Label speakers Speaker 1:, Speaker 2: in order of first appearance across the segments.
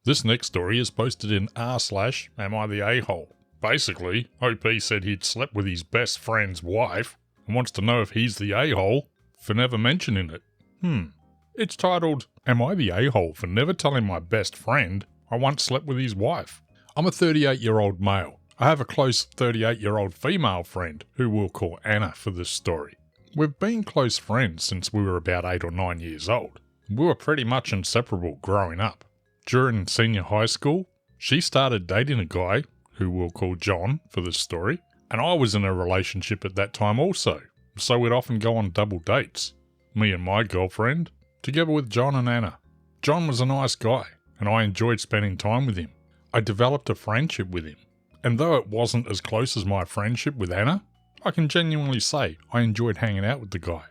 Speaker 1: This next story is posted in r/am I the a-hole. Basically, OP said he'd slept with his best friend's wife and wants to know if he's the a-hole for never mentioning it. It's titled, Am I the a-hole for never telling my best friend I once slept with his wife? I'm a 38-year-old male. I have a close 38-year-old female friend who we'll call Anna for this story. We've been close friends since we were about 8 or 9 years old. We were pretty much inseparable growing up. During senior high school, she started dating a guy who we'll call John for this story, and I was in a relationship at that time also, so we'd often go on double dates, me and my girlfriend, together with John and Anna. John was a nice guy, and I enjoyed spending time with him. I developed a friendship with him, and though it wasn't as close as my friendship with Anna, I can genuinely say I enjoyed hanging out with the guy.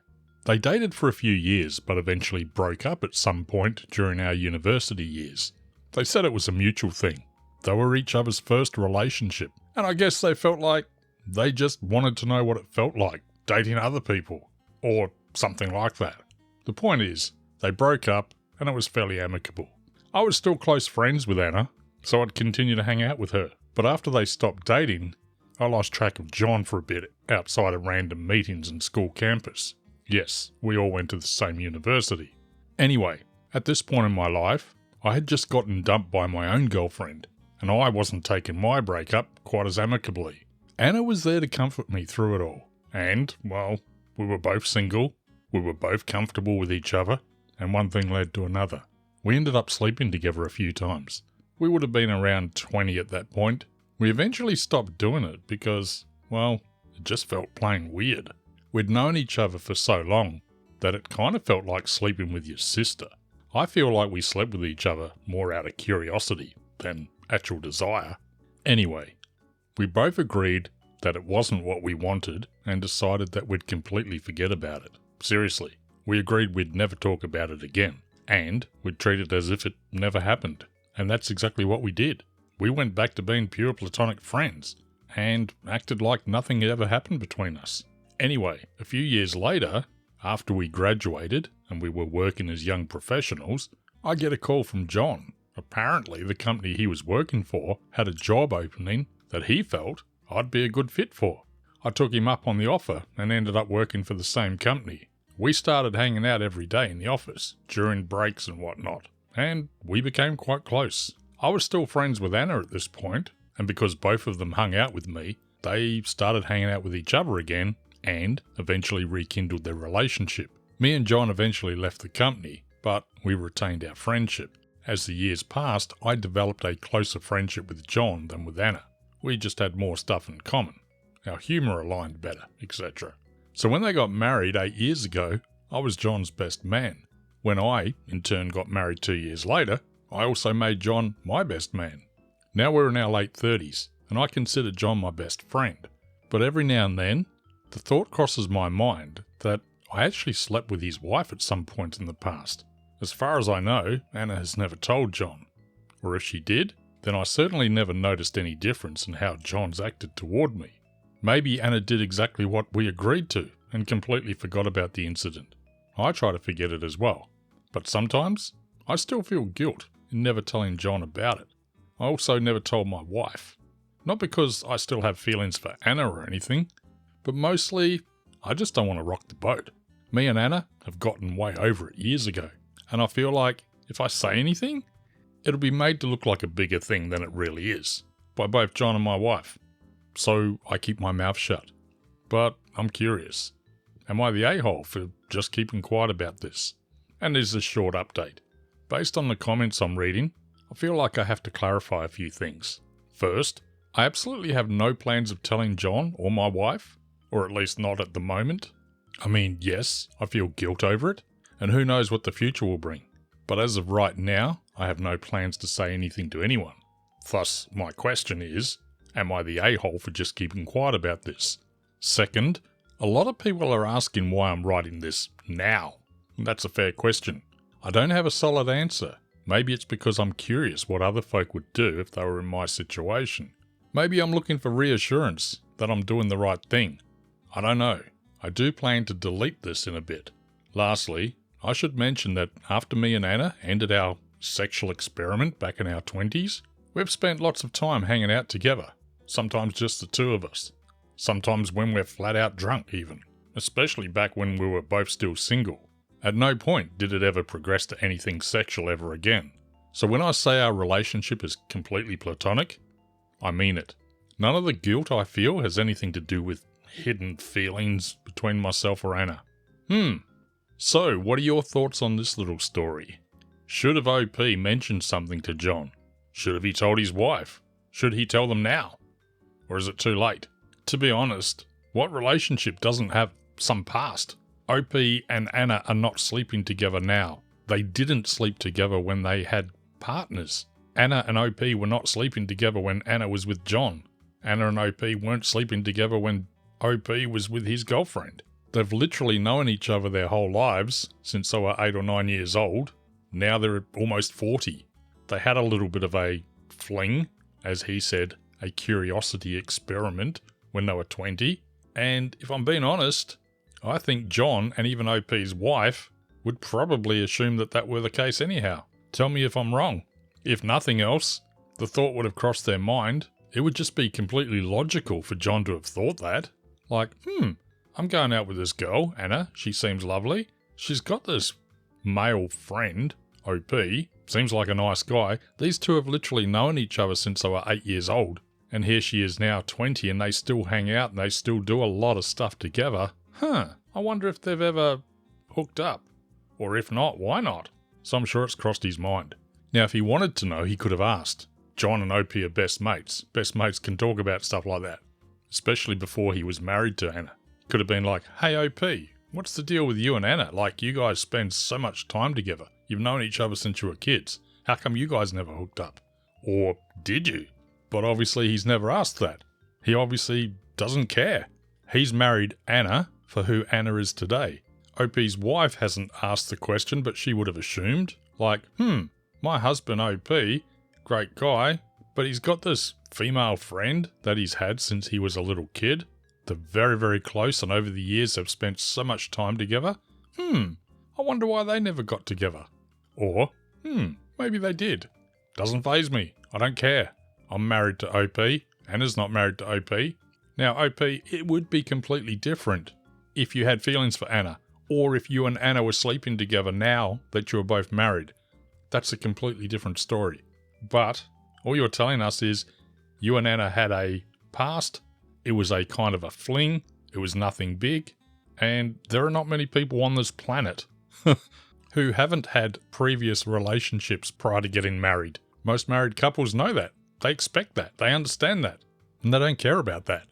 Speaker 1: They dated for a few years, but eventually broke up at some point during our university years. They said it was a mutual thing. They were each other's first relationship, and I guess they felt like they just wanted to know what it felt like dating other people, or something like that. The point is, they broke up, and it was fairly amicable. I was still close friends with Anna, so I'd continue to hang out with her, but after they stopped dating, I lost track of John for a bit outside of random meetings and school campus. Yes, we all went to the same university. Anyway, at this point in my life, I had just gotten dumped by my own girlfriend, and I wasn't taking my breakup quite as amicably. Anna was there to comfort me through it all, and, well, we were both single, we were both comfortable with each other, and one thing led to another. We ended up sleeping together a few times. We would have been around 20 at that point. We eventually stopped doing it because, well, it just felt plain weird. We'd known each other for so long that it kind of felt like sleeping with your sister. I feel like we slept with each other more out of curiosity than actual desire. Anyway, we both agreed that it wasn't what we wanted and decided that we'd completely forget about it. Seriously, we agreed we'd never talk about it again, and we'd treat it as if it never happened. And that's exactly what we did. We went back to being pure platonic friends, and acted like nothing ever happened between us. Anyway, a few years later, after we graduated and we were working as young professionals, I get a call from John. Apparently, the company he was working for had a job opening that he felt I'd be a good fit for. I took him up on the offer and ended up working for the same company. We started hanging out every day in the office, during breaks and whatnot, and we became quite close. I was still friends with Anna at this point, and because both of them hung out with me, they started hanging out with each other again, and eventually rekindled their relationship. Me and John eventually left the company, but we retained our friendship. As the years passed, I developed a closer friendship with John than with Anna. We just had more stuff in common. Our humour aligned better, etc. So when they got married 8 years ago, I was John's best man. When I, in turn, got married 2 years later, I also made John my best man. Now we're in our late 30s, and I consider John my best friend. But every now and then, the thought crosses my mind that I actually slept with his wife at some point in the past. As far as I know, Anna has never told John. Or if she did, then I certainly never noticed any difference in how John's acted toward me. Maybe Anna did exactly what we agreed to and completely forgot about the incident. I try to forget it as well. But sometimes, I still feel guilt in never telling John about it. I also never told my wife. Not because I still have feelings for Anna or anything, but mostly, I just don't want to rock the boat. Me and Anna have gotten way over it years ago, and I feel like if I say anything, it'll be made to look like a bigger thing than it really is, by both John and my wife. So I keep my mouth shut. But I'm curious. Am I the a-hole for just keeping quiet about this? And there's a short update. Based on the comments I'm reading, I feel like I have to clarify a few things. First, I absolutely have no plans of telling John or my wife, or at least not at the moment. I mean, yes, I feel guilt over it, and who knows what the future will bring. But as of right now, I have no plans to say anything to anyone. Thus, my question is, am I the a-hole for just keeping quiet about this? Second, a lot of people are asking why I'm writing this now. That's a fair question. I don't have a solid answer. Maybe it's because I'm curious what other folk would do if they were in my situation. Maybe I'm looking for reassurance that I'm doing the right thing. I don't know. I do plan to delete this in a bit. Lastly, I should mention that after me and Anna ended our sexual experiment back in our 20s. We've spent lots of time hanging out together, sometimes just the two of us, sometimes when we're flat out drunk even, especially back when we were both still single. At no point did it ever progress to anything sexual ever again. So when I say our relationship is completely platonic, I mean it. None of the guilt I feel has anything to do with hidden feelings between myself or Anna. So, what are your thoughts on this little story? Should have OP mentioned something to John? Should have he told his wife? Should he tell them now? Or is it too late? To be honest, what relationship doesn't have some past? OP and Anna are not sleeping together now. They didn't sleep together when they had partners. Anna and OP were not sleeping together when Anna was with John. Anna and OP weren't sleeping together when OP was with his girlfriend. They've literally known each other their whole lives since they were 8 or 9 years old. Now they're almost 40. They had a little bit of a fling, as he said, a curiosity experiment when they were 20. And if I'm being honest, I think John and even OP's wife would probably assume that that were the case anyhow. Tell me if I'm wrong. If nothing else, the thought would have crossed their mind. It would just be completely logical for John to have thought that. Like, I'm going out with this girl, Anna. She seems lovely. She's got this male friend, OP. Seems like a nice guy. These two have literally known each other since they were 8 years old. And here she is now 20 and they still hang out and they still do a lot of stuff together. I wonder if they've ever hooked up. Or if not, why not? So I'm sure it's crossed his mind. Now, if he wanted to know, he could have asked. John and OP are best mates. Best mates can talk about stuff like that. Especially before he was married to Anna. Could have been like, hey OP, what's the deal with you and Anna? Like, you guys spend so much time together. You've known each other since you were kids. How come you guys never hooked up? Or did you? But obviously he's never asked that. He obviously doesn't care. He's married Anna for who Anna is today. OP's wife hasn't asked the question, but she would have assumed. Like, my husband OP, great guy, but he's got this female friend that he's had since he was a little kid. They're very, very close, and over the years they've spent so much time together. I wonder why they never got together. Or, maybe they did. Doesn't faze me. I don't care. I'm married to OP. Anna's not married to OP. Now, OP, it would be completely different if you had feelings for Anna, or if you and Anna were sleeping together now that you are both married. That's a completely different story. But all you're telling us is you and Anna had a past. It was a kind of a fling. It was nothing big. And there are not many people on this planet who haven't had previous relationships prior to getting married. Most married couples know that. They expect that. They understand that. And they don't care about that.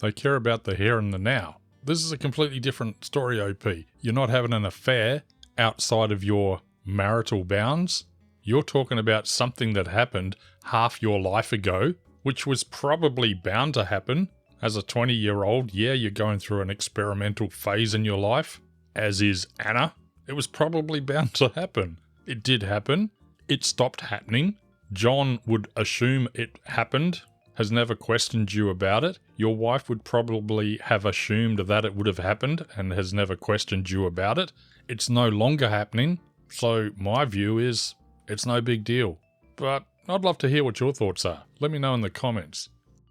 Speaker 1: They care about the here and the now. This is a completely different story, OP. You're not having an affair outside of your marital bounds. You're talking about something that happened half your life ago, which was probably bound to happen. As a 20-year-old, yeah, you're going through an experimental phase in your life, as is Anna. It was probably bound to happen. It did happen. It stopped happening. John would assume it happened, has never questioned you about it. Your wife would probably have assumed that it would have happened and has never questioned you about it. It's no longer happening. So my view is it's no big deal. But I'd love to hear what your thoughts are. Let me know in the comments.